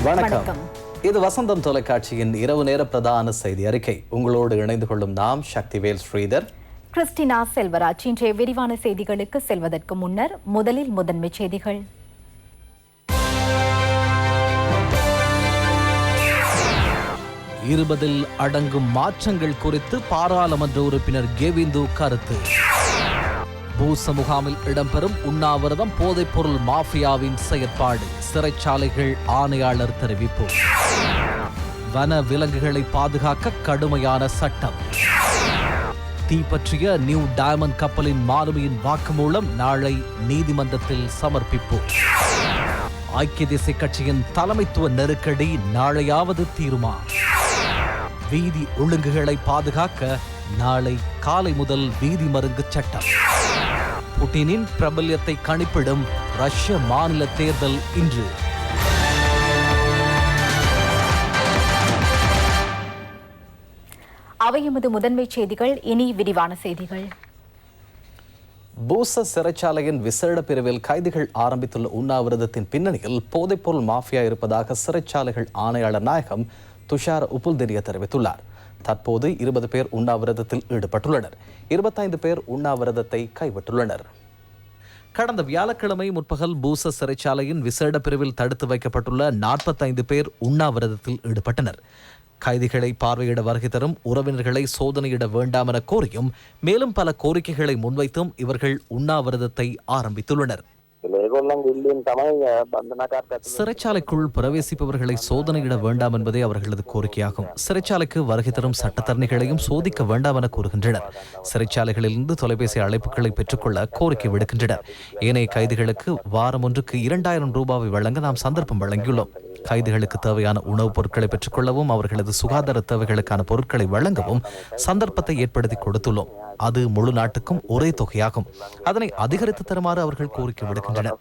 வணக்கம். இது வசந்தம் தொலைக்காட்சியின் இரவு நேர பிரதான செய்தி அறிக்கை. உங்களோடு இணைந்து கொள்ளும் நாம் சக்திவேல் ஸ்ரீதர், கிறிஸ்டினா செல்வராஜ். இன்றைய விரிவான செய்திகளுக்கு செல்வதற்கு முன்னர் முதலில் முதன்மை செய்திகள். இருபதில் அடங்கும் மாற்றங்கள் குறித்து பாராளுமன்ற உறுப்பினர் கேவிந்து கருத்து. பூச முகாமில் இடம்பெறும் உண்ணாவிரதம் போதைப் பொருள் மாஃபியாவின் செயற்பாடு, சிறைச்சாலைகள் ஆணையாளர் தெரிவிப்பு. வன விலங்குகளை பாதுகாக்க கடுமையான சட்டம். தீப்பற்றிய நியூ டயமண்ட் கப்பலின் மாலுமியின் வாக்குமூலம் நாளை நீதிமன்றத்தில் சமர்ப்பிப்பு. ஐக்கிய தேசிய கட்சியின் தலைமைத்துவ நெருக்கடி நாளையாவது தீருமா? வீதி ஒழுங்குகளை பாதுகாக்க நாளை காலை முதல் வீதி மருங்கு சட்டம். புட்டினின் பிரபல்யத்தை கணிப்பிடும் ரஷ்ய மாநில தேர்தல் இன்று. அவை எமது முதன்மை செய்திகள். இனி விரிவான செய்திகள். பூச சிறைச்சாலையின் விசேட பிரிவில் கைதிகள் ஆரம்பித்துள்ள உண்ணாவிரதத்தின் பின்னணியில் போதைப்பொருள் மாஃபியா இருப்பதாக சிறைச்சாலைகள் ஆணையாளர் நாயகம் துஷார் உப்புல்தெரிய தெரிவித்துள்ளார். தற்போது 20 பேர் உண்ணாவிரதத்தில் ஈடுபட்டுள்ளனர். 25 பேர் உண்ணாவிரதத்தை கைவிட்டுள்ளனர். கடந்த வியாழக்கிழமை முற்பகல் பூச சிறைச்சாலையின் விசேட பிரிவில் தடுத்து வைக்கப்பட்டுள்ள 45 பேர் உண்ணாவிரதத்தில் ஈடுபட்டனர். கைதிகளை பார்வையிட வருகை தரும் உறவினர்களை சோதனையிட வேண்டாம் என கோரியும் மேலும் பல கோரிக்கைகளை முன்வைத்தும் இவர்கள் உண்ணாவிரதத்தை ஆரம்பித்துள்ளனர். சிறைச்சாலைக்குள் பிரவேசிப்பவர்களை சோதனையிட வேண்டாம் என்பதே அவர்களது கோரிக்கையாகும். சிறைச்சாலைக்கு வருகை தரும் சட்டத்தரணிகளையும் சோதிக்க வேண்டாம் என கூறுகின்றனர். சிறைச்சாலைகளிலிருந்து தொலைபேசி அழைப்புகளை பெற்றுக்கொள்ள கோரிக்கை விடுக்கின்றனர். ஏனைய கைதிகளுக்கு வாரம் ஒன்றுக்கு 2000 ரூபாவை வழங்க நாம் சந்தர்ப்பம் வழங்கியுள்ளோம். கைதிகளுக்கு தேவையான உணவுப் பொருட்களை பெற்றுக்கொள்ளவும் அவர்களது சுகாதார தேவைகளுக்கான பொருட்களை வழங்கவும் சந்தர்ப்பத்தை ஏற்படுத்தி கொடுத்துள்ளோம். அது முழு நாட்டுக்கும் ஒரே தொகையாகும். அதனை அதிகரித்து தருமாறு அவர்கள் கோரிக்கை விடுக்கின்றனர்.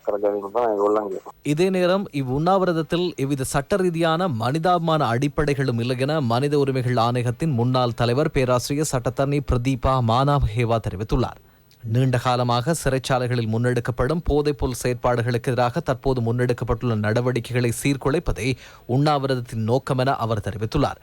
இதே நேரம் இவ்வுண்ணாவிரதத்தில் எவ்வித சட்ட ரீதியான மனிதாபிமான அடிப்படைகளும் இல்லை என மனித உரிமைகள் ஆணையத்தின் முன்னாள் தலைவர் பேராசிரியர் சட்டத்தரணி பிரதீபா மானாமஹேவா தெரிவித்துள்ளார். நீண்ட காலமாக சிறைச்சாலைகளில் முன்னெடுக்கப்படும் போதைப்பொருள் செயற்பாடுகளுக்கு எதிராக தற்போது முன்னெடுக்கப்பட்டுள்ள நடவடிக்கைகளை சீர்குலைப்பதே உண்ணாவிரதத்தின் நோக்கம் என அவர் தெரிவித்துள்ளார்.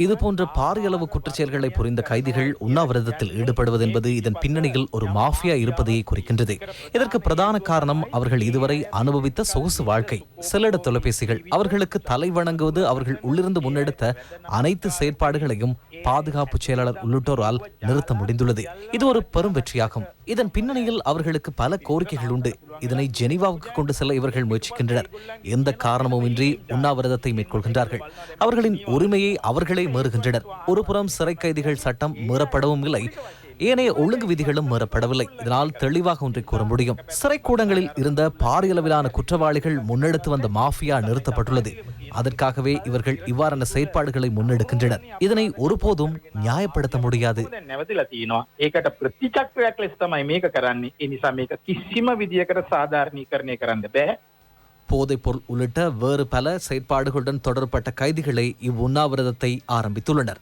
இதுபோன்ற பாரிய அளவு குற்றச்செயல்களை புரிந்த கைதிகள் உண்ணாவிரதத்தில் ஈடுபடுவது என்பது இதன் பின்னணியில் ஒரு மாஃபியா இருப்பதையே குறிக்கின்றது. இதற்கு பிரதான காரணம் அவர்கள் இதுவரை அனுபவித்த சொகுசு வாழ்க்கை, செல்லட தொலைபேசிகள். அவர்களுக்கு தலை வணங்குவது அவர்கள் உள்ளிருந்து முன்னெடுத்த அனைத்து செயற்பாடுகளையும் பாதுகாப்பு செயலாளர் உள்ளிட்டோரால் நிறுத்த முடிந்துள்ளது. இது ஒரு பெரும் வெற்றியாகும். இதன் பின்னணியில் அவர்களுக்கு பல கோரிக்கைகள் உண்டு. இதனை ஜெனீவாவுக்கு கொண்டு செல்ல இவர்கள் முயற்சிக்கின்றனர். எந்த காரணமுமின்றி உண்ணாவிரதத்தை மேற்கொள்கின்றார்கள். அவர்களின் உரிமையை அவர்களே மீறுகின்றனர். ஒருபுறம் சிறை கைதிகள் சட்டம் மீறப்படவும் இல்லை, ஏனைய ஒழுங்கு விதிகளும் மீறப்படவில்லை. இதனால் தெளிவாக ஒன்றை கூற முடியும். சிறைக்கூடங்களில் இருந்த பாரியளவிலான குற்றவாளிகள் முன்னெடுத்து வந்த மாஃபியா நிறுத்தப்பட்டுள்ளது. அதற்காகவே இவர்கள் இவ்வாறான செயற்பாடுகளை முன்னெடுக்கின்றனர். இதனை ஒருபோதும் நியாயப்படுத்த முடியாது. போதைப்பொருள் உள்ளிட்ட வேறு பல செயற்பாடுகளுடன் தொடர்பட்ட கைதிகளை இவ்வுண்ணாவிரதத்தை ஆரம்பித்துள்ளனர்.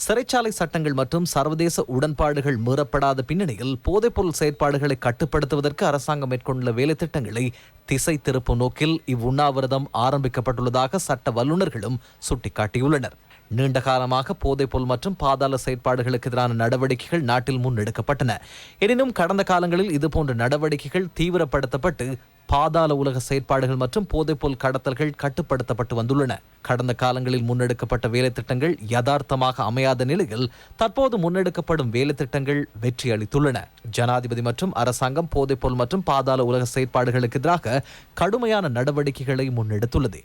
சிறைச்சாலை சட்டங்கள் மற்றும் சர்வதேச உடன்பாடுகள் மீறப்படாத பின்னணியில் போதைப்பொருள் செயற்பாடுகளை கட்டுப்படுத்துவதற்கு அரசாங்கம் மேற்கொண்டுள்ள வேலை திட்டங்களை திசை திருப்பும் நோக்கில் இவ்வுண்ணாவிரதம் ஆரம்பிக்கப்பட்டுள்ளதாக சட்ட வல்லுநர்களும் சுட்டிக்காட்டியுள்ளனர். நீண்ட காலமாக போதைப்பொருள் மற்றும் பாதாள செயற்பாடுகளுக்கு எதிரான நடவடிக்கைகள் நாட்டில் முன்னெடுக்கப்பட்டன. எனினும் கடந்த காலங்களில் இதுபோன்ற நடவடிக்கைகள் தீவிரப்படுத்தப்பட்டு பாதாள உலக செயற்பாடுகள் மற்றும் போதைப்பொருள் கடத்தல்கள் கட்டுப்படுத்தப்பட்டு வந்துள்ளன. கடந்த காலங்களில் முன்னெடுக்கப்பட்ட வேலை திட்டங்கள் யதார்த்தமாக அமையாத நிலையில் தற்போது முன்னெடுக்கப்படும் வேலை திட்டங்கள் வெற்றி அளித்துள்ளன. ஜனாதிபதி மற்றும் அரசாங்கம் போதைப்பொருள் மற்றும் பாதாள உலக செயற்பாடுகளுக்கு எதிராக கடுமையான நடவடிக்கைகளை முன்னெடுத்துள்ளது.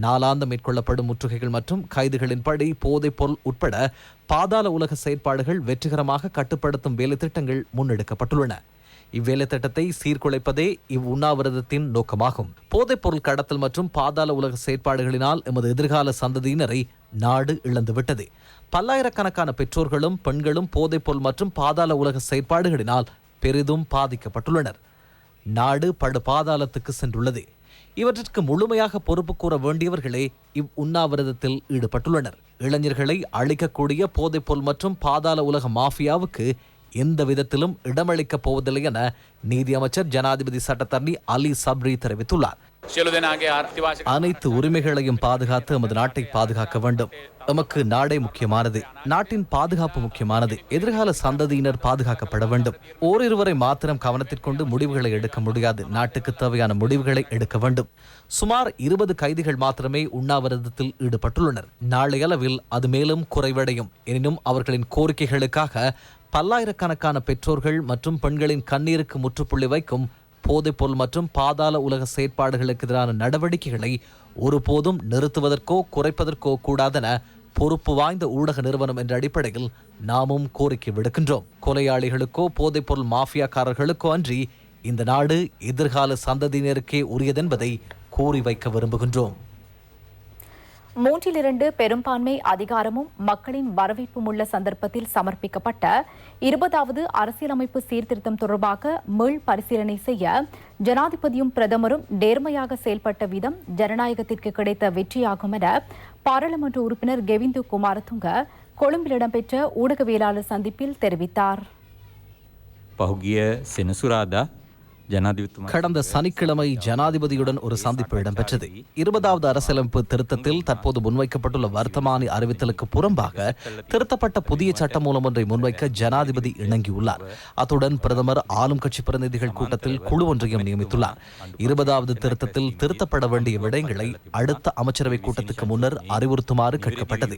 நாளாந்தம் மேற்கொள்ளப்படும் முற்றுகைகள் மற்றும் கைதுகளின்படி போதைப்பொருள் உட்பட பாதாள உலக செயற்பாடுகள் வெற்றிகரமாக கட்டுப்படுத்தும் வேலை திட்டங்கள் முன்னெடுக்கப்பட்டுள்ளன. இவ்வேலை திட்டத்தை சீர்குலைப்பதே இவ்வுண்ணாவிரதத்தின் நோக்கமாகும். போதைப்பொருள் கடத்தல் மற்றும் பாதாள உலக செயற்பாடுகளினால் எமது எதிர்கால சந்ததியினரை நாடு இழந்துவிட்டது. பல்லாயிரக்கணக்கான பெற்றோர்களும் பெண்களும் போதைப்பொருள் மற்றும் பாதாள உலக செயற்பாடுகளினால் பெரிதும் பாதிக்கப்பட்டுள்ளனர். நாடு படு பாதாளத்துக்கு சென்றுள்ளது. இவற்றிற்கு முழுமையாக பொறுப்பு கூற வேண்டியவர்களே இவ்வுண்ணாவிரதத்தில் ஈடுபட்டுள்ளனர். இளைஞர்களை அழிக்கக்கூடிய போதைப்பொருள் மற்றும் பாதாள உலக மாஃபியாவுக்கு எந்த விதத்திலும் இடமளிக்கப் போவதில்லை என நீதி அமைச்சர் ஜனாதிபதி சட்டத்தரணி அலி சப்ரி தெரிவித்துள்ளார். அனைத்து உரிமைகளையும் பாதுகாத்து எமது நாட்டை பாதுகாக்க வேண்டும். எமக்கு நாடே முக்கியமானது, நாட்டின் பாதுகாப்பு முக்கியமானது. எதிர்கால சந்ததியினர் பாதுகாக்கப்பட வேண்டும். ஓரிருவரை மாத்திரம் கவனத்திற்கொண்டு முடிவுகளை எடுக்க முடியாது. நாட்டுக்கு தேவையான முடிவுகளை எடுக்க வேண்டும். சுமார் 20 கைதிகள் மாத்திரமே உண்ணாவிரதத்தில் ஈடுபட்டுள்ளனர். நாளையளவில் அது மேலும் குறைவடையும். எனினும் அவர்களின் கோரிக்கைகளுக்காக பல்லாயிரக்கணக்கான பெற்றோர்கள் மற்றும் பெண்களின் கண்ணீருக்கு முற்றுப்புள்ளி வைக்கும் போதைப்பொருள் மற்றும் பாதாள உலக செயற்பாடுகளுக்கு எதிரான நடவடிக்கைகளை ஒருபோதும் நிறுத்துவதற்கோ குறைப்பதற்கோ கூடாதென பொறுப்பு வாய்ந்த ஊடக நிறுவனம் என்ற அடிப்படையில் நாமும் கோரிக்கை விடுக்கின்றோம். கொலையாளிகளுக்கோ போதைப்பொருள் மாஃபியாக்காரர்களுக்கோ அன்றி இந்த நாடு எதிர்கால சந்ததியினருக்கே உரியதென்பதை கூறி வைக்க விரும்புகின்றோம். 3 பெரும்பான்மை அதிகாரமும் மக்களின் வரவேற்பும் உள்ள சந்தர்ப்பத்தில் சமர்ப்பிக்கப்பட்ட 20வது அரசியலமைப்பு சீர்திருத்தம் தொடர்பாக மீள் பரிசீலனை செய்ய ஜனாதிபதியும் பிரதமரும் நேர்மையாக செயல்பட்ட விதம் ஜனநாயகத்திற்கு கிடைத்த வெற்றியாகும் என பாராளுமன்ற உறுப்பினர் கெவிந்து குமாரதுங்க கொழும்பில் இடம்பெற்ற ஊடகவியலாளர் சந்திப்பில் தெரிவித்தார். கடந்த சனிக்கிழமை ஜனாதிபதியுடன் ஒரு சந்திப்பு இடம்பெற்றது. 20வது அரசியலமைப்பு திருத்தத்தில் தற்போது முன்வைக்கப்பட்டுள்ள வர்த்தமானி அறிவித்தலுக்கு புறம்பாக திருத்தப்பட்ட புதிய சட்டமூலம் ஒன்றை முன்வைக்க ஜனாதிபதி இணங்கியுள்ளார். அத்துடன் பிரதமர் ஆளும் கட்சி பிரதிநிதிகள் கூட்டத்தில் குழு ஒன்றையும் நியமித்துள்ளார். 20வது திருத்தத்தில் திருத்தப்பட வேண்டிய விடயங்களை அடுத்த அமைச்சரவை கூட்டத்துக்கு முன்னர் அறிவுறுத்துமாறு கேட்கப்பட்டது.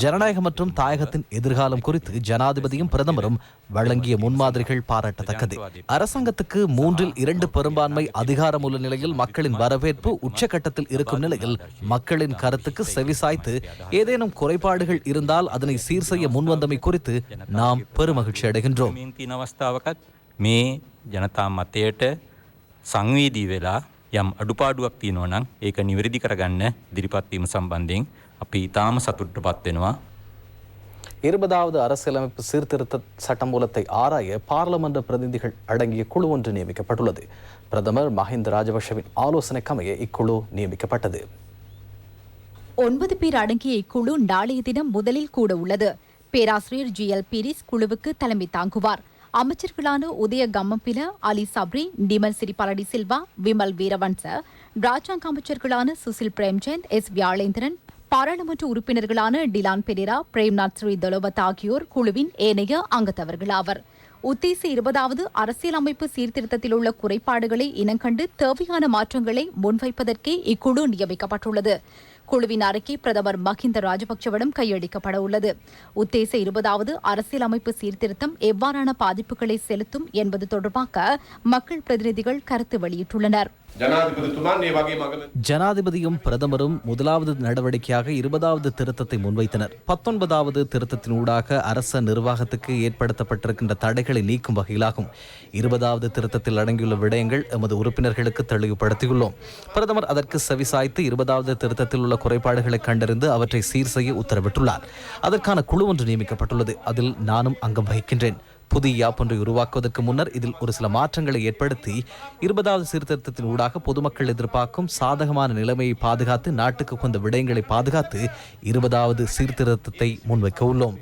ஜனநாயகம் மற்றும் தாயகத்தின் எதிர்காலம் குறித்து ஜனாதிபதியும் பிரதமரும் வழங்கிய முன்மாதிரிகள் பாராட்டத்தக்கது. அரசாங்கத்துக்கு 3/2 பெரும்பான்மை அதிகாரம் உள்ள நிலையில் மக்களின் வரவேற்பு உச்சகட்டத்தில் இருக்கும் நிலையில் மக்களின் கருத்துக்கு செவிசாய்த்து ஏதேனும் குறைபாடுகள் இருந்தால் அதனை சீர் செய்ய முன்வந்தமை குறித்து நாம் பெருமகிழ்ச்சி அடைகின்றோம். මේ ජනතා මතයට සංවේදී වෙලා යම් අඩුපාඩුවක් තියෙනවා නම් ඒක නිවැරදි කරගන්න ඉදිරිපත් වීම සම්බන්ධයෙන් අපි ඊටාම සතුටටපත් වෙනවා. 20வது அரசியலமைப்பு சீர்திருத்த சட்டமூலத்தை ஆராய பாராளுமன்ற பிரதிநிதிகள் அடங்கிய குழு ஒன்று நியமிக்கப்பட்டுள்ளது. பிரதமர் மஹிந்த ராஜபக்ஷவின் ஆலோசனைக்கமைய இக்குழு நியமிக்கப்பட்டது. 9 பேர் அடங்கிய இக்குழு நாளைய தினம் முதலில் கூட உள்ளது. பேராசிரியர் GL பீரிஸ் குழுவுக்கு தலைமை தாங்குவார். அமைச்சர்களான உதய கம்மம்பில, அலி சப்ரி, நிமல் சிறிபாலடி சில்வா, விமல் வீரவன்ச, ராஜாங்க அமைச்சர்களான சுசில் பிரேம்சந்த், S வியாழேந்திரன், பாராளுமன்ற உறுப்பினர்களான டிலான் பெரேரா, பிரேம்நாத் ஸ்ரீ தொலவத் ஆகியோர் குழுவின் ஏனைய அங்கத்தவர்களாவர். உத்தேச 20வது அரசியலமைப்பு சீர்திருத்தத்தில் உள்ள குறைபாடுகளை இனங்கண்டு தேவையான மாற்றங்களை முன்வைப்பதற்கே இக்குழு நியமிக்கப்பட்டுள்ளது. குழுவின் அறிக்கை பிரதமர் மஹிந்த ராஜபக்சவிடம் கையளிக்கப்பட உள்ளது. உத்தேச 20வது அரசியலமைப்பு சீர்திருத்தம் எவ்வாறான பாதிப்புகளை செலுத்தும் என்பது தொடர்பாக மக்கள் பிரதிநிதிகள் கருத்து வெளியிட்டுள்ளனர். ஜனாதிபதியும் பிரதமரும் முதலாவது நடவடிக்கையாக 20வது திருத்தத்தை முன்வைத்தனர். 19வது திருத்தத்தினூடாக அரச நிர்வாகத்துக்கு ஏற்படுத்தப்பட்டிருக்கின்ற தடைகளை நீக்கும் வகையிலாகும். 20வது திருத்தத்தில் அடங்கியுள்ள விடயங்கள் எமது உறுப்பினர்களுக்கு தெளிவுபடுத்தியுள்ளோம். பிரதமர் அதற்கு செவிசாய்த்து 20வது திருத்தத்தில் உள்ள குறைபாடுகளை கண்டறிந்து அவற்றை சீர் செய்ய உத்தரவிட்டுள்ளார். அதற்கான குழு ஒன்று நியமிக்கப்பட்டுள்ளது. அதில் நானும் அங்கம் வகிக்கின்றேன். புதிய யாப் ஒன்றை உருவாக்குவதற்கு முன்னர் இதில் ஒரு சில மாற்றங்களை ஏற்படுத்தி 20வது சீர்திருத்தத்தின் ஊடாக பொதுமக்கள் எதிர்பார்க்கும் சாதகமான நிலைமையை பாதுகாத்து நாட்டுக்கு கொண்ட விடயங்களை பாதுகாத்து 20வது சீர்திருத்தத்தை முன்வைக்க உள்ளோம்.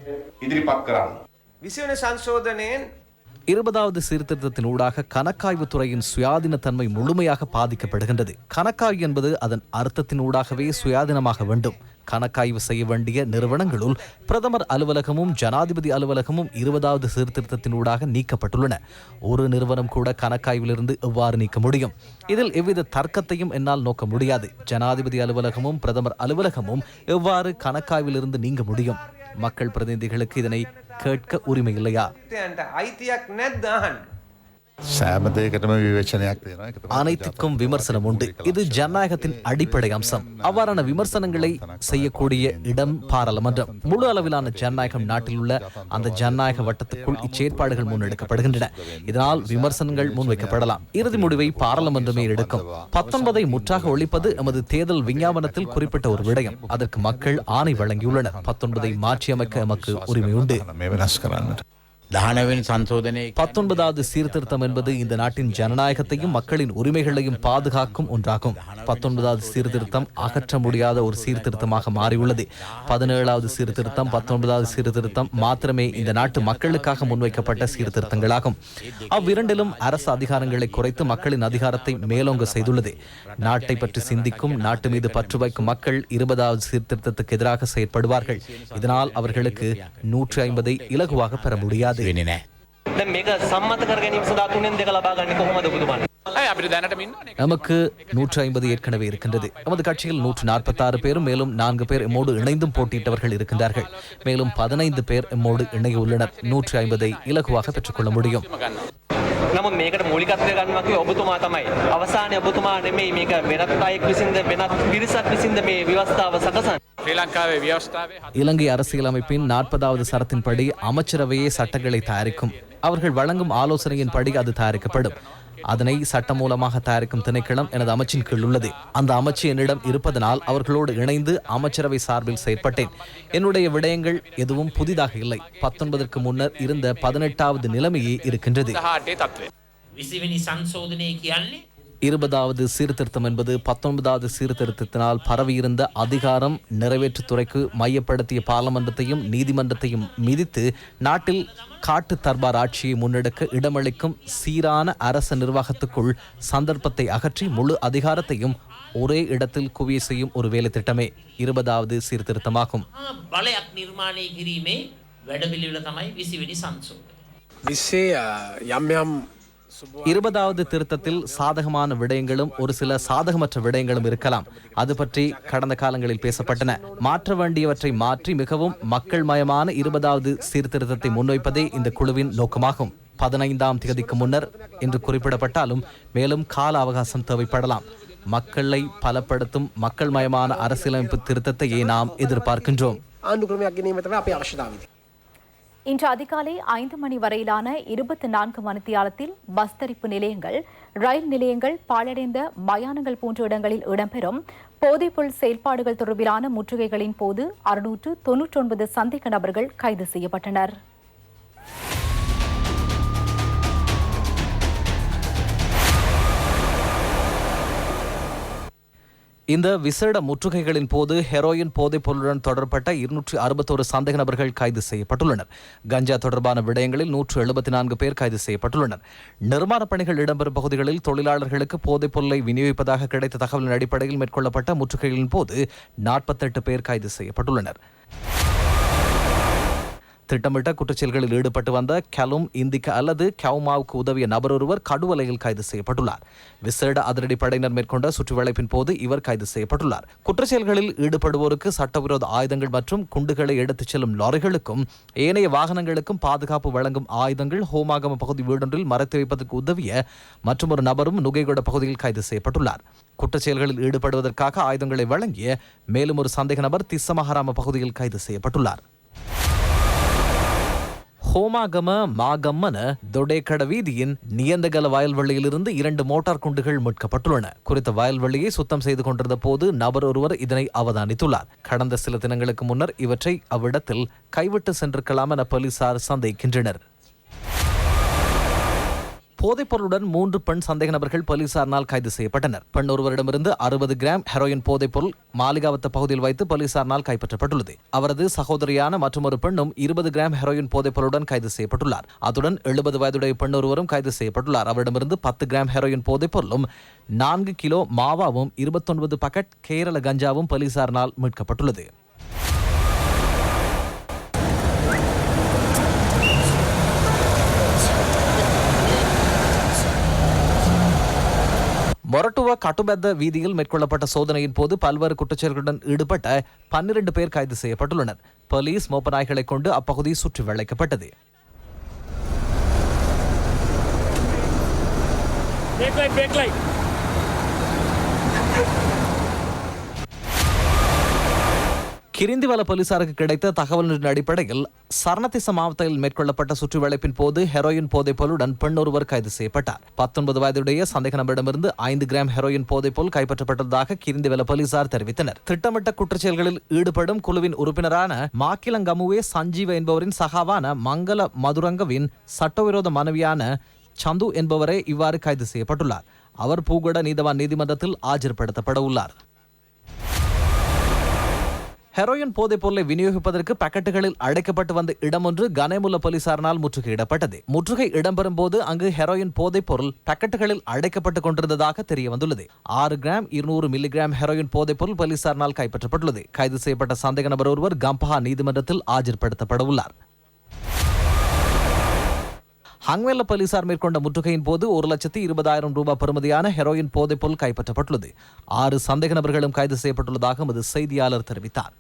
20வது சீர்திருத்தத்தின் ஊடாக கணக்காய்வு துறையின் சுயாதீன தன்மை முழுமையாக பாதிக்கப்படுகின்றது. கணக்காய்வு என்பது அதன் அர்த்தத்தின் ஊடாகவே சுயாதீனமாக வேண்டும். கணக்காய்வு செய்ய வேண்டிய நிறுவனங்களுள் பிரதமர் அலுவலகமும் ஜனாதிபதி அலுவலகமும் 20வது சீர்திருத்தத்தின் ஊடாக நீக்கப்பட்டுள்ளன. ஒரு நிறுவனம் கூட கணக்காய்விலிருந்து எவ்வாறு நீக்க முடியும்? இதில் எவ்வித தர்க்கத்தையும் என்னால் நோக்க முடியாது. ஜனாதிபதி அலுவலகமும் பிரதமர் அலுவலகமும் எவ்வாறு கணக்காய்விலிருந்து நீங்க முடியும்? மக்கள் பிரதிநிதிகளுக்கு இதனை கேட்க உரிமை இல்லையா? அனைத்துக்கும் விமர்சனம் உண்டு. இது ஜனநாயகத்தின் அடிப்படை அம்சம். அவ்வாறான விமர்சனங்களை செய்யக்கூடிய இடம் பாராளுமன்றம். முழு அளவிலான ஜனநாயகம் நாட்டில் உள்ள அந்த ஜனநாயக வட்டத்துக்குள் இச்செயற்பாடுகள் முன்னெடுக்கப்படுகின்றன. இதனால் விமர்சனங்கள் முன்வைக்கப்படலாம். இறுதி முடிவை பாராளுமன்றமே எடுக்கும். 19ஐ முற்றாக ஒழிப்பது எமது தேர்தல் விஞ்ஞாபனத்தில் குறிப்பிட்ட ஒரு விடயம். அதற்கு மக்கள் ஆணை வழங்கியுள்ளனர். 19ஐ மாற்றியமைக்க எமக்கு உரிமை உண்டு. 19 සංශෝධනය 19வது சீர்திருத்தம் என்பது இந்த நாட்டின் ஜனநாயகத்தையும் மக்களின் உரிமைகளையும் பாதுகாக்கும் ஒன்றாகும். 19வது சீர்திருத்தம் அகற்ற முடியாத ஒரு சீர்திருத்தமாக மாறியுள்ளது. 17வது சீர்திருத்தம் 19வது சீர்திருத்தம் மாத்திரமே இந்த நாட்டு மக்களுக்காக முன்வைக்கப்பட்ட சீர்திருத்தங்களாகும். அவ்விரண்டிலும் அரசு அதிகாரங்களை குறைத்து மக்களின் அதிகாரத்தை மேலோங்க செய்துள்ளது. நாட்டை பற்றி சிந்திக்கும், நாட்டு மீது பற்று வைக்கும் மக்கள் 20வது சீர்திருத்தத்துக்கு எதிராக செயற்படுவார்கள். இதனால் அவர்களுக்கு 150 இலகுவாக பெற முடியாது. වෙන්නේ නැහැ. දැන් මේක සම්මත කර ගැනීම සඳහා තුනෙන් දෙක ලබා ගන්නේ කොහොමද ඔබතුමාට? අපිට දැනටම ඉන්නවනේ. நமக்கு 150 ஏற்கனவே இருக்கின்றது. நமது கட்சியில் 146 பேரும் மேலும் 4 பேர் எம்மோடு இணைந்தும் போட்டியிட்டவர்கள் இருக்கின்றார்கள். மேலும் 15 பேர் எம்மோடு இணைய உள்ளனர். 150 இலகுவாக பெற்றுக்கொள்ள முடியும். නමුත් මේකට මූලිකත්වය ගන්නවා කිව්ව ඔබතුමා තමයි. අවසානයේ ඔබතුමා නෙමෙයි මේක වෙනත් අයෙක් විසින්ද වෙනත් පිරිසක් විසින්ද මේ ව්‍යවස්ථාව සකසන්නේ. ශ්‍රී ලංකාවේ ව්‍යවස්ථාවේ இலங்கை அரசியலமைப்பின் 40வது சரத்தின்படி அமைச்சரவையே சட்டங்களை தயாரிக்கும். அவர்கள் வழங்கும் ஆலோசனையின்படி அது தயாரிக்கப்படும். அதனை சட்டம் மூலமாக தயாரிக்கும் திணைக்களம் எனது அமைச்சின் கீழ் உள்ளது. அந்த அமைச்சு என்னிடம் இருப்பதனால் அவர்களோடு இணைந்து அமைச்சரவை சார்பில் செயற்பட்டேன். என்னுடைய விடயங்கள் எதுவும் புதிதாக இல்லை. 19க்கு முன்னர் இருந்த 18வது நிலைமையே இருக்கின்றது. 18 තත්ත්වය. 20වෙනි සංශෝධනය කියන්නේ 20வது சீர்திருத்தம் என்பது 19வது சீர்திருத்தத்தினால் பரவியிருந்த அதிகாரம் நிறைவேற்றுத்துறைக்கு மையப்படுத்திய பாராளுமன்றத்தையும் நீதிமன்றத்தையும் மிதித்து நாட்டில் காட்டு தர்பார் ஆட்சியை முன்னெடுக்க இடமளிக்கும் சீரான அரச நிர்வாகத்துக்குள் சந்தர்ப்பத்தை அகற்றி முழு அதிகாரத்தையும் ஒரே இடத்தில் குவிய செய்யும் ஒரு வேலை திட்டமே 20வது சீர்திருத்தமாகும். බලයක් නිර්මාණය කිරීමේ වැඩපිළිවෙල තමයි 20වෙනි සංශෝධනය. 20வது திருத்தத்தில் சாதகமான விடயங்களும் ஒரு சில சாதகமற்ற விடயங்களும் இருக்கலாம். அது பற்றி கடந்த காலங்களில் பேசப்பட்டன. மாற்ற வேண்டியவற்றை மாற்றி மிகவும் மக்கள் மயமான 20வது சீர்திருத்தத்தை முன்வைப்பதே இந்த குழுவின் நோக்கமாகும். 15ஆம் தேதிக்கு முன்னர் என்று குறிப்பிடப்பட்டாலும் மேலும் கால அவகாசம் தேவைப்படலாம். மக்களை பலப்படுத்தும் மக்கள் மயமான அரசியலமைப்பு திருத்தத்தையே நாம் எதிர்பார்க்கின்றோம். இன்று அதிகாலை 5 மணி வரையிலான 24 மணித்தியாலத்தில் பஸ் தரிப்பு நிலையங்கள், ரயில் நிலையங்கள், பாழடைந்த மயானங்கள் போன்ற இடங்களில் இடம்பெறும் போதைப்பொருள் செயல்பாடுகள் தொடர்பிலான முற்றுகைகளின் போது 699 சந்தேக நபர்கள் கைது செய்யப்பட்டனர். இந்த விசேட முற்றுகைகளின் போது ஹெரோயின் போதைப் பொருளுடன் தொடர்பட்ட 261 சந்தேக நபர்கள் கைது செய்யப்பட்டுள்ளனர். கஞ்சா தொடர்பான விடயங்களில் 174 பேர் கைது செய்யப்பட்டுள்ளனர். நிர்மாணப் பணிகள் இடம்பெறும் பகுதிகளில் தொழிலாளர்களுக்கு போதைப் பொருளை விநியோகிப்பதாக கிடைத்த தகவலின் அடிப்படையில் மேற்கொள்ளப்பட்ட முற்றுகைகளின் போது 48 பேர் கைது செய்யப்பட்டுள்ளனர். திட்டமிட்ட குற்றச்செயல்களில் ஈடுபட்டு வந்த கலும் இந்திக்க அல்லது கவுமாவுக்கு உதவிய நபர் ஒருவர் கடுவலையில் கைது செய்யப்பட்டுள்ளார். விசேட அதிரடி படையினர் மேற்கொண்ட சுற்றுவளைப்பின் போது இவர் கைது செய்யப்பட்டுள்ளார். குற்றச்செயல்களில் ஈடுபடுவோருக்கு சட்டவிரோத ஆயுதங்கள் மற்றும் குண்டுகளை எடுத்துச் செல்லும் லாரிகளுக்கும் ஏனைய வாகனங்களுக்கும் பாதுகாப்பு வழங்கும் ஆயுதங்கள் ஹோமாகம பகுதி வீடொன்றில் மறைத்து வைப்பதற்கு உதவிய மற்றொரு நபரும் நுகைகொட பகுதியில் கைது செய்யப்பட்டுள்ளார். குற்றச்செயல்களில் ஈடுபடுவதற்காக ஆயுதங்களை வழங்கிய மேலும் ஒரு சந்தேக நபர் திஸ்ஸமஹராம பகுதியில் கைது செய்யப்பட்டுள்ளார். ஹோமாகம மாகம்மன தொடேக்கட வீதியின் நியந்தகல வயல்வெளியிலிருந்து 2 மோட்டார் குண்டுகள் மீட்கப்பட்டுள்ளன. குறித்த வயல்வெளியை சுத்தம் செய்து கொண்டிருந்த போது நபர் ஒருவர் இதனை அவதானித்துள்ளார். கடந்த சில தினங்களுக்கு முன்னர் இவற்றை அவ்விடத்தில் கைவிட்டு சென்றிருக்கலாம் என போலீசார் சந்தேகிக்கின்றனர். போதைப்பொருளுடன் 3 பெண் சந்தேக நபர்கள் போலீசாரினால் கைது செய்யப்பட்டனர். பெண் ஒருவரிடமிருந்து 60 கிராம் ஹெரோயின் போதைப்பொருள் மாளிகாவத்த பகுதியில் வைத்து போலீசாரினால் கைப்பற்றப்பட்டுள்ளது. அவரது சகோதரியான மற்றொரு பெண்ணும் 20 கிராம் ஹெரோயின் போதைப்பொருளுடன் கைது செய்யப்பட்டுள்ளார். அத்துடன் 70 வயதுடைய பெண் ஒருவரும் கைது செய்யப்பட்டுள்ளார். அவரிடமிருந்து 10 கிராம் ஹெரோயின் போதைப்பொருளும் 4 கிலோ மாவாவும் 29 பக்கெட் கேரள கஞ்சாவும் போலீசாரினால் மீட்கப்பட்டுள்ளது. மொரட்டுவ கட்டுபெத்த வீதியில் மேற்கொள்ளப்பட்ட சோதனையின் போது பல்வேறு குற்றச்செயல்களுடன் ஈடுபட்ட 12 பேர் கைது செய்யப்பட்டுள்ளனர். போலீஸ் மோப்ப நாய்களை கொண்டு அப்பகுதி சுற்றி வளைக்கப்பட்டது. கிரிந்திவல போலீசாருக்கு கிடைத்த தகவலின் அடிப்படையில் சரணதிச மாவட்டத்தில் மேற்கொள்ளப்பட்ட சுற்றுவளைப்பின் போது ஹெரோயின் போதைப்பொருளுடன் பெண் ஒருவர் கைது செய்யப்பட்டார். 19 வயதுடைய சந்தேக நபரிடமிருந்து 5 கிராம் ஹெரோயின் போதைப்பொருள் கைப்பற்றப்பட்டதாக கிரிந்திவல போலீசார் தெரிவித்தனர். திட்டமிட்ட குற்றச்செயல்களில் ஈடுபடும் குழுவின் உறுப்பினரான மாக்கிலங்கமுவே சஞ்சீவ என்பவரின் சகாவான மங்கள மதுரங்கவின் சட்டவிரோத மனைவியான சந்து என்பவரே இவ்வாறு கைது செய்யப்பட்டுள்ளார். அவர் பூகொட நீதவான் நீதிமன்றத்தில் ஆஜர்படுத்தப்பட உள்ளார். ஹெரோயின் போதைப் பொருளை விநியோகிப்பதற்கு பாக்கெட்டுகளில் அடைக்கப்பட்டு வந்த இடமொன்று கனேமுல்ல போலீசாரினால் முற்றுகையிடப்பட்டது. முற்றுகை இடம்பெறும் போது அங்கு ஹெரோயின் போதைப் பொருள் பாக்கெட்டுகளில் அடைக்கப்பட்டுக் கொண்டிருந்ததாக தெரிய வந்துள்ளது. 6 கிராம் 200 மில்லிகிராம் ஹெரோயின் போதைப் பொருள் போலீசாரினால் கைப்பற்றப்பட்டுள்ளது. கைது செய்யப்பட்ட சந்தேக நபர் ஒருவர் கம்பஹா நீதிமன்றத்தில் ஆஜர்படுத்தப்பட உள்ளார். ஹங்வெல்ல போலீசார் மேற்கொண்ட முற்றுகையின் போது 1,20,000 ரூபாய் பெறுமதியான ஹெரோயின் போதைப் பொருள் கைப்பற்றப்பட்டுள்ளது. 6 சந்தேக நபர்களும் கைது செய்யப்பட்டுள்ளதாக எமது செய்தியாளர் தெரிவித்தார்.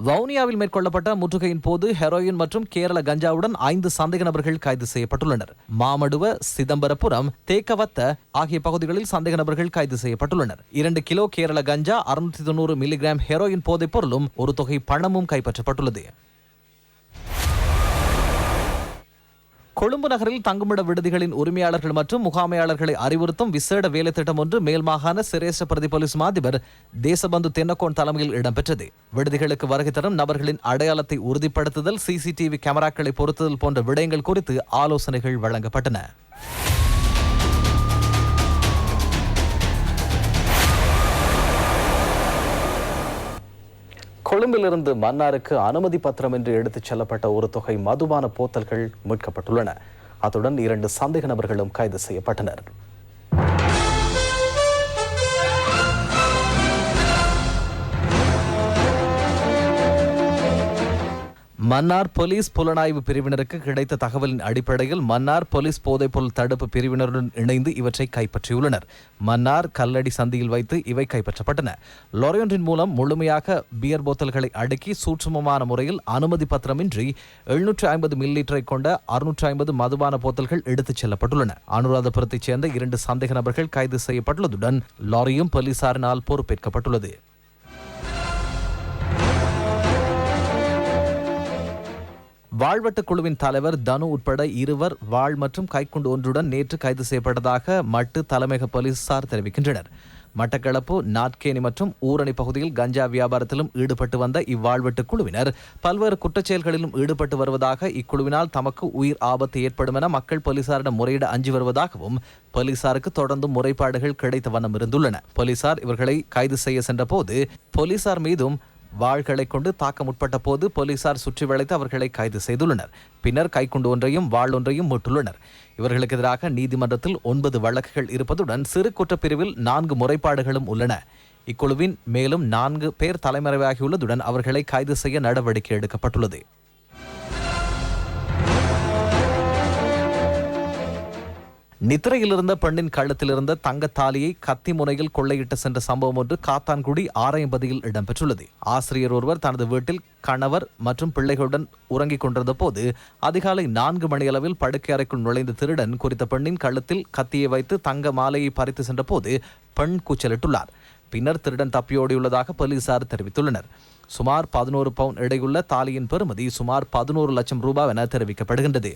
வவுனியாவில் மேற்கொள்ளப்பட்ட முற்றுகையின் போது ஹெரோயின் மற்றும் கேரள கஞ்சாவுடன் 5 சந்தேக நபர்கள் கைது செய்யப்பட்டுள்ளனர். மாமடுவ, சிதம்பரபுரம், தேக்கவத்த ஆகிய பகுதிகளில் சந்தேக நபர்கள் கைது செய்யப்பட்டுள்ளனர். 2 கிலோ கேரள கஞ்சா, 690 மில்லிகிராம் ஹெரோயின் போதைப் பொருளும் ஒரு தொகை பணமும் கைப்பற்றப்பட்டுள்ளது. கொழும்பு நகரில் தங்குமிட விடுதிகளின் உரிமையாளர்கள் மற்றும் முகாமையாளர்களை அறிவுறுத்தும் விசேட வேலை திட்டம் ஒன்று மேல் மாகாண சிரேஷ்ட பிரதி போலீஸ் மாதிபர் தேசபந்து தென்னக்கோன் தலைமையில் இடம்பெற்றது. விடுதிகளுக்கு வருகை தரும் நபர்களின் அடையாளத்தை உறுதிப்படுத்துதல், சிசிடிவி கேமராக்களை பொருத்துதல் போன்ற விடயங்கள் குறித்து ஆலோசனைகள் வழங்கப்பட்டன. கொழும்பிலிருந்து மன்னாருக்கு அனுமதி பத்திரம் என்று எடுத்துச் செல்லப்பட்ட ஒரு தொகை மதுபான போத்தல்கள் மீட்கப்பட்டுள்ளன. அத்துடன் 2 சந்தேக நபர்களும் கைது செய்யப்பட்டனர். மன்னார் போலீஸ் புலனாய்வு பிரிவினருக்கு கிடைத்த தகவலின் அடிப்படையில் மன்னார் போலீஸ் போதைப்பொருள் தடுப்பு பிரிவினருடன் இணைந்து இவற்றை கைப்பற்றியுள்ளனர். மன்னார் கல்லடி சந்தியில் வைத்து இவை கைப்பற்றப்பட்டன. லொரியொன்றின் மூலம் முழுமையாக பியர் போத்தல்களை அடுக்கி சூட்சுமமான முறையில் அனுமதி பத்திரமின்றி 750 மில்லிலிட்டரை கொண்ட 650 மதுபான போத்தல்கள் எடுத்துச் செல்லப்பட்டுள்ளன. அனுராதபுரத்தைச் சேர்ந்த 2 சந்தேக நபர்கள் கைது செய்யப்பட்டுள்ளதுடன் லாரியும் போலீசாரினால் பொறுப்பேற்கப்பட்டுள்ளது. வாழ்வெட்டு குழுவின் தலைவர் தனு உட்பட 2 வாள் மற்றும் கைக்குண்டு ஒன்றுடன் நேற்று கைது செய்யப்பட்டதாக மட்டு தலைமையக போலீசார் தெரிவிக்கின்றனர். மட்டக்களப்பு, நாட்கேணி மற்றும் ஊரணி பகுதியில் கஞ்சா வியாபாரத்திலும் ஈடுபட்டு வந்த இவ்வாழ்வெட்டு குழுவினர் பல்வேறு குற்றச்செயல்களிலும் ஈடுபட்டு வருவதாக, இக்குழுவினால் தமக்கு உயிர் ஆபத்து ஏற்படும் என மக்கள் போலீசாரிடம் முறையிட அஞ்சி வருவதாகவும் போலீசாருக்கு தொடர்ந்து முறைப்பாடுகள் கிடைத்த வண்ணம் இருந்துள்ளன. போலீசார் இவர்களை கைது செய்ய சென்ற போது போலீசார் மீதும் வாள்களை கொண்டு தாக்க முற்பட்ட போது போலீசார் சுற்றி வளைத்து அவர்களை கைது செய்துள்ளனர். பின்னர் கைக்குண்டு ஒன்றையும் வாள் ஒன்றையும் மீட்டுள்ளனர். இவர்களுக்கு எதிராக நீதிமன்றத்தில் 9 வழக்குகள் இருப்பதுடன் சிறு குற்றப்பிரிவில் 4 முறைப்பாடுகளும் உள்ளன. இக்குழுவின் மேலும் 4 பேர் தலைமறைவாகியுள்ளதுடன் அவர்களை கைது செய்ய நடவடிக்கை எடுக்கப்பட்டுள்ளது. நித்திரையில் இருந்த பெண்ணின் கழுத்தில் இருந்த தங்கத்தாலியை கத்தி முனையில் கொள்ளையிட்டு சென்ற சம்பவம் ஒன்று காத்தான்குடி ஆரையம்பதியில் இடம்பெற்றுள்ளது. ஆசிரியர் ஒருவர் தனது வீட்டில் கணவர் மற்றும் பிள்ளைகளுடன் உறங்கிக் கொண்டிருந்த போது அதிகாலை 4 மணியளவில் படுக்கை அறைக்குள் நுழைந்த திருடன் குறித்த பெண்ணின் கழுத்தில் கத்தியை வைத்து தங்க மாலையை பறித்து சென்ற போது பெண் கூச்சலிட்டுள்ளார். பின்னர் திருடன் தப்பியோடியுள்ளதாக போலீசார் தெரிவித்துள்ளனர். சுமார் 11 பவுன் எடையுள்ள தாலியின் பெறுமதி சுமார் 11 லட்சம் ரூபாய் என தெரிவிக்கப்படுகின்றது.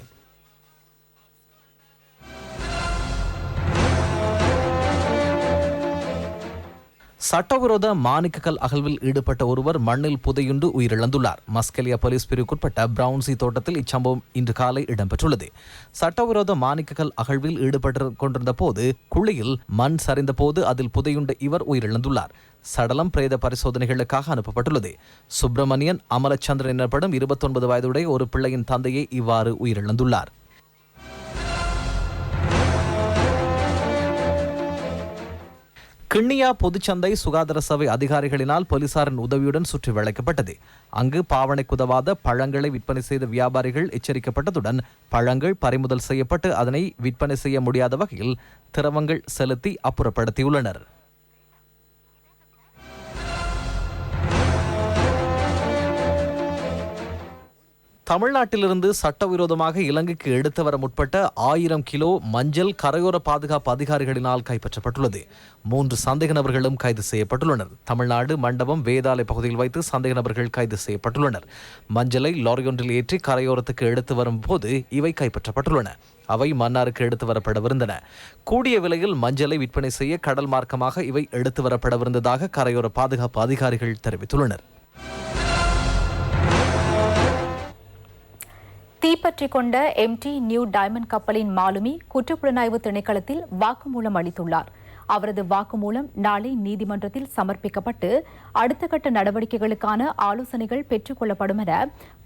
சட்டவிரோத மாணிக்கக்கல் அகழ்வில் ஈடுபட்ட ஒருவர் மண்ணில் புதையுண்டு உயிரிழந்துள்ளார். மஸ்கெலியா போலீஸ் பிரிவுக்குட்பட்ட பிரவுன்சி தோட்டத்தில் இச்சம்பவம் இன்று காலை இடம்பெற்றுள்ளது. சட்டவிரோத மாணிக்கக்கல் அகழ்வில் ஈடுபட்டு கொண்டிருந்த போது குழியில் மண் சரிந்த போது அதில் புதையுண்ட இவர் உயிரிழந்துள்ளார். சடலம் பிரேத பரிசோதனைகளுக்காக அனுப்பப்பட்டுள்ளது. சுப்பிரமணியன் அமலச்சந்திரன் எனப்படும் 29 வயதுடைய ஒரு பிள்ளையின் தந்தையை இவ்வாறு உயிரிழந்துள்ளார். கிண்ணியா பொதுச்சந்தை சுகாதார சபை அதிகாரிகளினால் போலீசாரின் உதவியுடன் சுற்றி வளைக்கப்பட்டது. அங்கு பாவனைக்கு உதவாத பழங்களை விற்பனை செய்த வியாபாரிகள் எச்சரிக்கப்பட்டதுடன் பழங்கள் பறிமுதல் செய்யப்பட்டு அதனை விற்பனை செய்ய முடியாத வகையில் திரவங்கள் செலுத்தி அப்புறப்படுத்தியுள்ளனர். தமிழ்நாட்டிலிருந்து சட்டவிரோதமாக இலங்கைக்கு எடுத்து வர முற்பட்ட 1000 கிலோ மஞ்சள் கரையோர பாதுகாப்பு அதிகாரிகளினால் கைப்பற்றப்பட்டுள்ளது. 3 சந்தேக நபர்களும் கைது செய்யப்பட்டுள்ளனர். தமிழ்நாடு மண்டபம் வேதாலை பகுதியில் வைத்து சந்தேக நபர்கள் கைது செய்யப்பட்டுள்ளனர். மஞ்சளை லாரியொன்றில் ஏற்றி கரையோரத்துக்கு எடுத்து வரும் போது இவை கைப்பற்றப்பட்டுள்ளன. அவை மன்னாருக்கு எடுத்து வரப்படவிருந்தன. கூடிய விலையில் மஞ்சளை விற்பனை செய்ய கடல் மார்க்கமாக இவை எடுத்து வரப்படவிருந்ததாக கரையோர பாதுகாப்பு அதிகாரிகள் தெரிவித்துள்ளனர். தீப்பற்றிக் கொண்ட MT நியூ டைமண்ட் கப்பலின் மாலுமி குற்றப்புலனாய்வு திணைக்களத்தில் வாக்குமூலம் அளித்துள்ளார். அவரது வாக்குமூலம் நாளை நீதிமன்றத்தில் சமர்ப்பிக்கப்பட்டு அடுத்த கட்ட நடவடிக்கைகளுக்கான ஆலோசனைகள் பெற்றுக் கொள்ளப்படும் என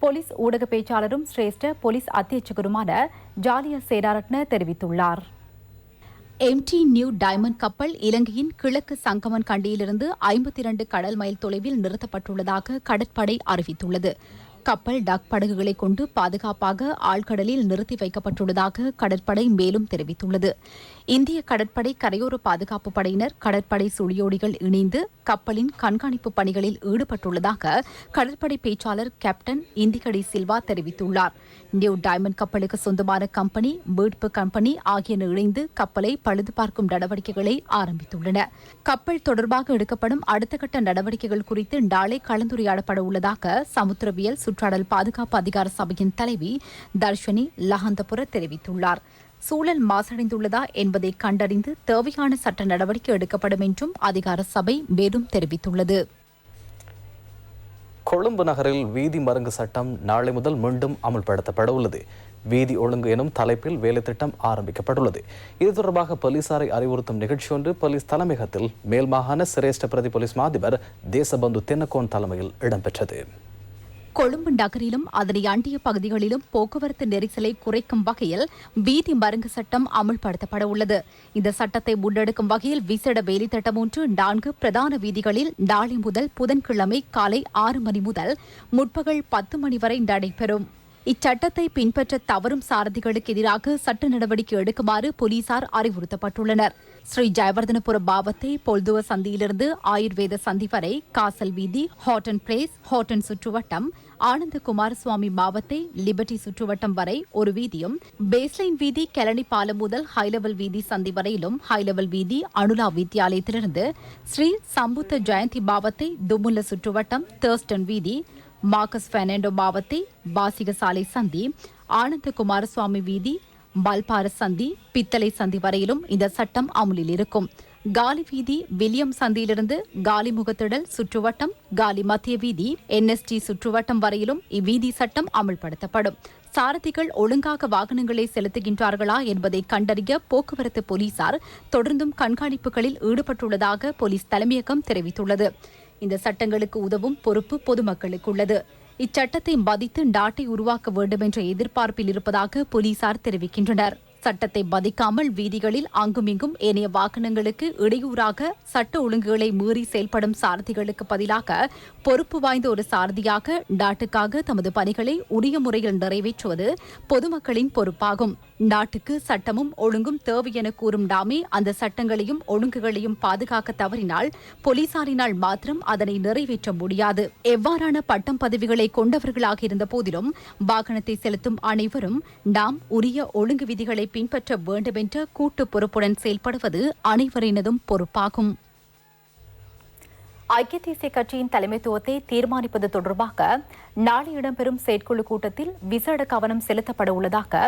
போலீஸ் ஊடக பேச்சாளரும் சிரேஷ்ட போலீஸ் அத்தியட்சகருமான ஜாலிய சேனாரட்ன தெரிவித்துள்ளார். MT நியூ டைமண்ட் கப்பல் இலங்கையின் கிழக்கு சங்கமன் கண்டியிலிருந்து 52 கடல் மைல் தொலைவில் நிறுத்தப்பட்டுள்ளதாக கடற்படை அறிவித்துள்ளது. கப்பல் டக் படகுகளை கொண்டு பாதுகாப்பாக ஆழ்கடலில் நிறுத்தி வைக்கப்பட்டுள்ளதாக கடற்படை மேலும் தெரிவித்துள்ளது. இந்திய கடற்படை கரையோர பாதுகாப்பு படையினர் கடற்படை சுழியோடிகள் இணைந்து கப்பலின் கண்காணிப்பு பணிகளில் ஈடுபட்டுள்ளதாக கடற்படை பேச்சாளர் கேப்டன் இந்திகடி சில்வா தெரிவித்துள்ளார். நியூ டைமண்ட் கப்பலுக்கு சொந்தமான கம்பெனி, மீட்பு கம்பெனி ஆகியன இணைந்து கப்பலை பழுது பார்க்கும் நடவடிக்கைகளை ஆரம்பித்துள்ளன. கப்பல் தொடர்பாக எடுக்கப்படும் அடுத்த கட்ட நடவடிக்கைகள் குறித்து நாளை கலந்துரையாடப்பட உள்ளதாக சமுத்திரவியல் சுற்றாடல் பாதுகாப்பு அதிகார சபையின் தலைவி தர்ஷினி லஹந்தபுர தெரிவித்துள்ளார். சூழல் மாசடைந்துள்ளதா என்பதை கண்டறிந்து தேவையான சட்ட நடவடிக்கை எடுக்கப்படும் என்றும் அதிகார சபை மேலும் தெரிவித்துள்ளது. கொழும்பு நகரில் வீதி மருங்கு சட்டம் நாளை முதல் மீண்டும் அமல்படுத்தப்பட உள்ளது. வீதி ஒழுங்கு எனும் தலைப்பில் வேலை திட்டம் ஆரம்பிக்கப்பட்டுள்ளது. இது தொடர்பாக போலீசாரை அறிவுறுத்தும் நிகழ்ச்சி ஒன்று போலீஸ் தலைமையகத்தில் மேல் மாகாண சிரேஷ்ட பிரதி போலீஸ் மாதிபர் தேசபந்து தென்னக்கோன் தலைமையில் இடம்பெற்றது. கொழும்பு நகரிலும் அதனை அண்டிய பகுதிகளிலும் போக்குவரத்து நெரிசலை குறைக்கும் வகையில் வீதி மருங்கு சட்டம் அமல்படுத்தப்பட உள்ளது. இந்த சட்டத்தை முன்னெடுக்கும் வகையில் விசேட வேலை திட்டம் ஒன்று 4 பிரதான வீதிகளில் நாளை முதல் புதன்கிழமை காலை 6 மணி முதல் முற்பகல் 10 மணி வரை நடைபெறும். இச்சட்டத்தை பின்பற்ற தவறும் சாரதிகளுக்கு எதிராக சட்ட நடவடிக்கை எடுக்குமாறு போலீசார் அறிவுறுத்தப்பட்டுள்ளனர். ஸ்ரீ ஜெயவர்தனபுர பாவத்தை பொல்துவ சந்தியிலிருந்து ஆயுர்வேத சந்தி வரை, காசல் வீதி, ஹாட்டன் பிளேஸ், ஹாட்டன் சுற்றுவட்டம், ஆனந்த குமாரசுவாமி மாவத்தை லிபர்டி சுற்றுவட்டம் வரை ஒரு வீதியும், பேஸ்லைன் வீதி கெலனி பாலம் முதல் ஹைலெவல் வீதி சந்தி வரையிலும், ஹைலெவல் வீதி அனுலா வித்தியாலயத்திலிருந்து ஸ்ரீ சம்புத்த ஜெயந்தி பாவத்தை துமுல்ல சுற்றுவட்டம், தேர்ஸ்டன் வீதி, மார்க்கஸ் பெர்னாண்டோ மாவத்தை வாசிக சாலை சந்தி, ஆனந்த குமாரசுவாமி வீதி, பல்பார சந்தி, பித்தளை சந்தி வரையிலும் இந்த சட்டம் அமுலில் இருக்கும். காலி வீதி வில்லியம் சந்தியிலிருந்து காலி முகத்திடல் சுற்றுவட்டம், காலி மத்திய வீதி, NST சுற்றுவட்டம் வரையிலும் இவ்வீதி சட்டம் அமல்படுத்தப்படும். சாரதிகள் ஒழுங்காக வாகனங்களை செலுத்துகின்றார்களா என்பதை கண்டறிய போக்குவரத்து போலீசார் தொடர்ந்தும் கண்காணிப்புகளில் ஈடுபட்டுள்ளதாக போலீஸ் தலைமையகம் தெரிவித்துள்ளது. இந்த சட்டங்களுக்கு உதவும் பொறுப்பு பொதுமக்களுக்கு உள்ளது. இச்சட்டத்தை மதித்து நாட்டை உருவாக்க வேண்டும் என்ற எதிர்பார்ப்பில் இருப்பதாக போலீசார் தெரிவிக்கின்றனர். சட்டத்தை மதிக்காமல் வீதிகளில் அங்குமிங்கும் ஏனைய வாகனங்களுக்கு இடையூறாக சட்ட ஒழுங்குகளை மீறி செயல்படும் சாரதிகளுக்கு பதிலாக பொறுப்பு வாய்ந்த ஒரு சாரதியாக நாட்டுக்காக தமது பணிகளை உரிய முறையில் நிறைவேற்றுவது பொதுமக்களின் பொறுப்பாகும். நாட்டுக்கு சட்டமும் ஒழுங்கும் தேவை என கூறும் நாமே அந்த சட்டங்களையும் ஒழுங்குகளையும் பாதுகாக்க தவறினால் போலீசாரினால் மாத்திரம் அதனை நிறைவேற்ற முடியாது. எவ்வாறான பட்டம் பதவிகளை கொண்டவர்களாக இருந்த போதிலும் வாகனத்தை செலுத்தும் அனைவரும் நாம் உரிய ஒழுங்கு விதிகளை பின்பற்ற வேண்டும் என்ற கூட்டு பொறுப்புடன் செயல்படுவது அனைவரினதும் பொறுப்பாகும். ஐக்கிய தேசிய கட்சியின் தலைமைத்துவத்தை தீர்மானிப்பது தொடர்பாக நாளை இடம்பெறும் செயற்குழு கூட்டத்தில் விசேட கவனம் செலுத்தப்பட உள்ளதாக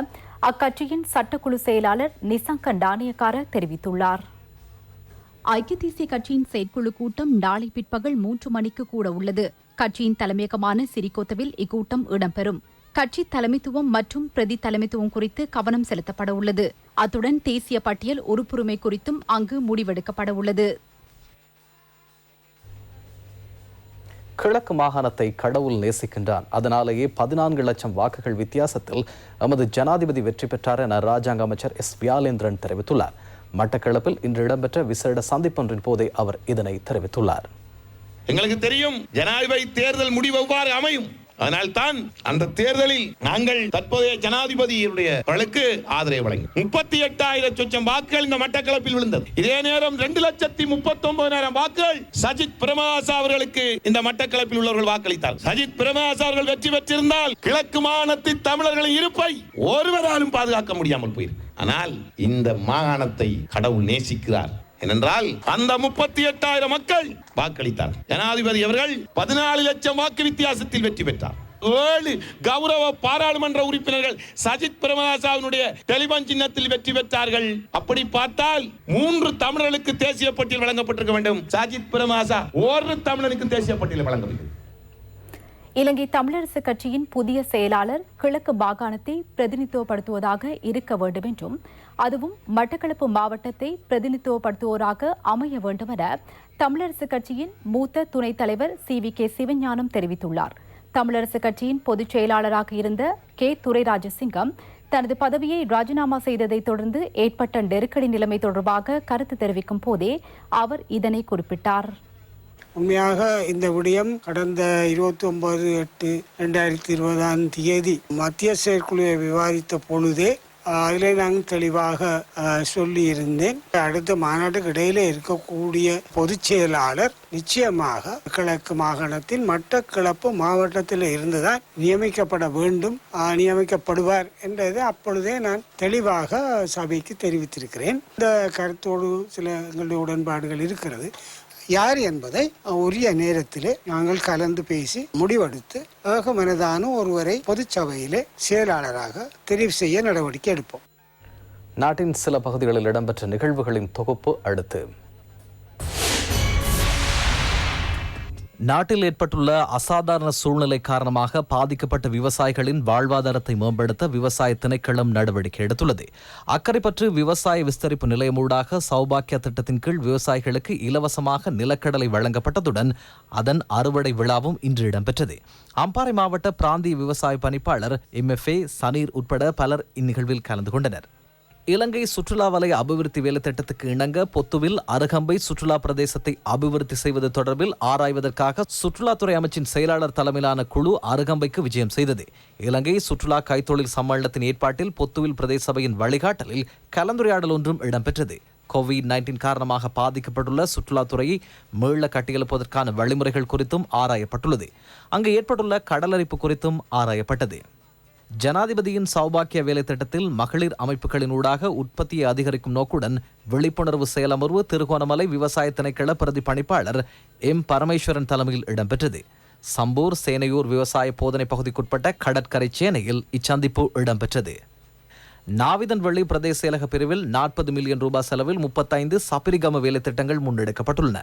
அக்கட்சியின் சட்டக்குழு செயலாளர் நிசங்க நாணயக்கார தெரிவித்துள்ளார். ஐக்கிய தேசிய கட்சியின் செயற்குழு கூட்டம் நாளை பிற்பகல் 3 மணிக்கு கூட உள்ளது. கட்சியின் தலைமையகமான சிறிகோத்தவில் இக்கூட்டம் இடம்பெறும். கட்சி தலைமைத்துவம் மற்றும் பிரதி தலைமைத்துவம் குறித்து கவனம் செலுத்தப்பட உள்ளது. அத்துடன் தேசிய பட்டியல் உறுப்புரிமை குறித்தும் அங்கு முடிவெடுக்கப்பட உள்ளது. கிழக்கு மாகாணத்தை கடவுள் நேசிக்கின்றான், அதனாலேயே 14 லட்சம் வாக்குகள் வித்தியாசத்தில் எமது ஜனாதிபதி வெற்றி பெற்றார் என ராஜாங்க அமைச்சர் S. வியாலேந்திரன் தெரிவித்துள்ளார். மட்டக்களப்பில் இன்று இடம்பெற்ற விசேட சந்திப்பொன்றின் போதே அவர் இதனை தெரிவித்துள்ளார். எங்களுக்கு தெரியும் ஜனாதிபதி தேர்தல் முடிவு எவ்வாறு அமையும். அதனால்தான் அந்த தேர்தலில் நாங்கள் தற்போதைய ஜனாதிபதியுடைய வழக்கு ஆதரவு வழங்கி 38,000 சொச்சம் வாக்குகள் இந்த மட்டக்களப்பில் விழுந்தது. இதே நேரம் 2,39,000 வாக்குகள் சஜித் பிரேமதாச அவர்களுக்கு இந்த மட்டக்களப்பில் உள்ளவர்கள் வாக்களித்தார். சஜித் பிரேமதாச அவர்கள் வெற்றி பெற்றிருந்தால் கிழக்கு மாகாணத்தில் தமிழர்களின் இருப்பை ஒருவராலும் பாதுகாக்க முடியாமல் போயிருக்கு. ஆனால் இந்த மாகாணத்தை கடவுள் நேசிக்கிறார். ஏனென்றால் அந்த 38,000 மக்கள் வாக்களித்தார். ஜனாதிபதி அவர்கள் 14 லட்சம் வாக்கு வித்தியாசத்தில் வெற்றி பெற்றார். 7 கௌரவ பாராளுமன்ற உறுப்பினர்கள் சஜித் பிரேமதாசனுடைய டெலிபன் சின்னத்தில் வெற்றி பெற்றார்கள். அப்படி பார்த்தால் 3 தமிழர்களுக்கு தேசிய பட்டியல் வழங்கப்பட்டிருக்க வேண்டும். சஜித் பிரேமதாசா ஒரு தமிழனுக்கு தேசிய பட்டியல் வழங்கவில்லை. இலங்கை தமிழரசு கட்சியின் புதிய செயலாளர் கிழக்கு மாகாணத்தை பிரதிநிதித்துவப்படுத்துவதாக இருக்க வேண்டும் என்றும் அதுவும் மட்டக்களப்பு மாவட்டத்தை பிரதிநிதித்துவப்படுத்துவோராக அமைய வேண்டும் என தமிழரசு கட்சியின் மூத்த துணைத் தலைவர் CVK சிவஞானம் தெரிவித்துள்ளார். தமிழரசு கட்சியின் பொதுச் செயலாளராக இருந்த K துரைராஜசிங்கம் தனது பதவியை ராஜினாமா செய்ததைத் தொடர்ந்து ஏற்பட்ட நெருக்கடி நிலைமை தொடர்பாக கருத்து தெரிவிக்கும் போதே அவர் இதனை குறிப்பிட்டார். உண்மையாக இந்த விடயம் கடந்த 29/8/2020 மத்திய செயற்குழுவை விவாதித்த பொழுதே அதில் நாங்கள் தெளிவாக சொல்லியிருந்தேன். அடுத்த மாநாட்டுக்கு இடையில இருக்கக்கூடிய பொதுச் செயலாளர் நிச்சயமாக கிழக்கு மாகாணத்தின் மட்டக்களப்பு மாவட்டத்தில் இருந்துதான் நியமிக்கப்பட வேண்டும், நியமிக்கப்படுவார் என்றதை அப்பொழுதே நான் தெளிவாக சபைக்கு தெரிவித்திருக்கிறேன். இந்த கருத்தோடு சில எங்களுடைய உடன்பாடுகள் இருக்கிறது. யார் என்பதை உரிய நேரத்திலே நாங்கள் கலந்து பேசி முடிவெடுத்து ஏகமனதான ஒருவரை பொதுச்சபையிலே செயலாளராக தெரிவு செய்ய நடவடிக்கை எடுப்போம். நாட்டின் சில பகுதிகளில் இடம்பெற்ற நிகழ்வுகளின் தொகுப்பு அடுத்து. நாட்டில் ஏற்பட்டுள்ள அசாதாரண சூழ்நிலை காரணமாக பாதிக்கப்பட்ட விவசாயிகளின் வாழ்வாதாரத்தை மேம்படுத்த விவசாய திணைக்களம் நடவடிக்கை எடுத்துள்ளது. அக்கரைப்பற்று விவசாய விஸ்தரிப்பு நிலையமூடாக சௌபாக்கியா திட்டத்தின் கீழ் விவசாயிகளுக்கு இலவசமாக நிலக்கடலை வழங்கப்பட்டதுடன் அதன் அறுவடை விழாவும் இன்று இடம்பெற்றது. அம்பாறை மாவட்ட பிராந்திய விவசாய பணிப்பாளர் MFA சனீர் உட்பட பலர் இந்நிகழ்வில் கலந்து கொண்டனர். இலங்கை சுற்றுலா வலய அபிவிருத்தி வேலை திட்டத்துக்கு இணங்க பொத்துவில் அருகம்பை சுற்றுலா பிரதேசத்தை அபிவிருத்தி செய்வது தொடர்பில் ஆராய்வதற்காக சுற்றுலாத்துறை அமைச்சின் செயலாளர் தலைமையிலான குழு அருகம்பைக்கு விஜயம் செய்தது. இலங்கை சுற்றுலா கைத்தொழில் சம்மேளனத்தின் ஏற்பாட்டில் பொத்துவில் பிரதேச சபையின் வழிகாட்டலில் கலந்துரையாடல் ஒன்றும் இடம்பெற்றது. COVID-19 காரணமாக பாதிக்கப்பட்டுள்ள சுற்றுலாத்துறையை மீள கட்டியெழுப்பதற்கான வழிமுறைகள் குறித்தும் ஆராயப்பட்டுள்ளது. அங்கு ஏற்பட்டுள்ள கடலரிப்பு குறித்தும் ஆராயப்பட்டது. ஜனாதிபதியின் சௌபாக்கிய வேலை திட்டத்தில் மகளிர் அமைப்புகளின் ஊடாக உற்பத்தியை அதிகரிக்கும் நோக்குடன் விழிப்புணர்வு செயலமர்வு திருகோணமலை விவசாய திணைக்கள பிரதி பணிப்பாளர் M பரமேஸ்வரன் தலைமையில் இடம்பெற்றது. சம்பூர் சேனையூர் விவசாய போதனை பகுதிக்குட்பட்ட கடற்கரை சேனையில் இச்சந்திப்பு இடம்பெற்றது. நாவிதன் வெள்ளி பிரதேச செயலக பிரிவில் 40 மில்லியன் ரூபாய் செலவில் 35 சப்பிரிகம வேலை திட்டங்கள் முன்னெடுக்கப்பட்டுள்ளன.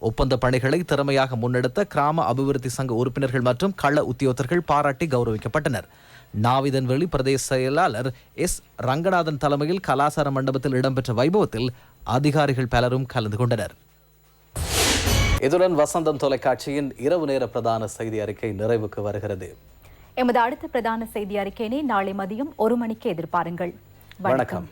ஒப்பந்த பணிகளை திறமையாக முன்னெடுத்த கிராம அபிவிருத்தி சங்க உறுப்பினர்கள் மற்றும் கள உத்தியோகத்தர்கள் பாராட்டி கௌரவிக்கப்பட்டனர். நாவிதன் வெளி பிரதேச செயலாளர் S ரங்கநாதன் தலைமையில் கலாசார மண்டபத்தில் இடம்பெற்ற வைபவத்தில் அதிகாரிகள் பலரும் கலந்து கொண்டனர். இதுடன் வசந்தம் தொலைக்காட்சியின் இரவு நேர பிரதான செய்தி அறிக்கை நிறைவுக்கு வருகிறது. எமது அடுத்த பிரதான செய்தி அறிக்கையினை நாளை மதியம் 1 மணிக்கு எதிர்பாருங்கள். வணக்கம்.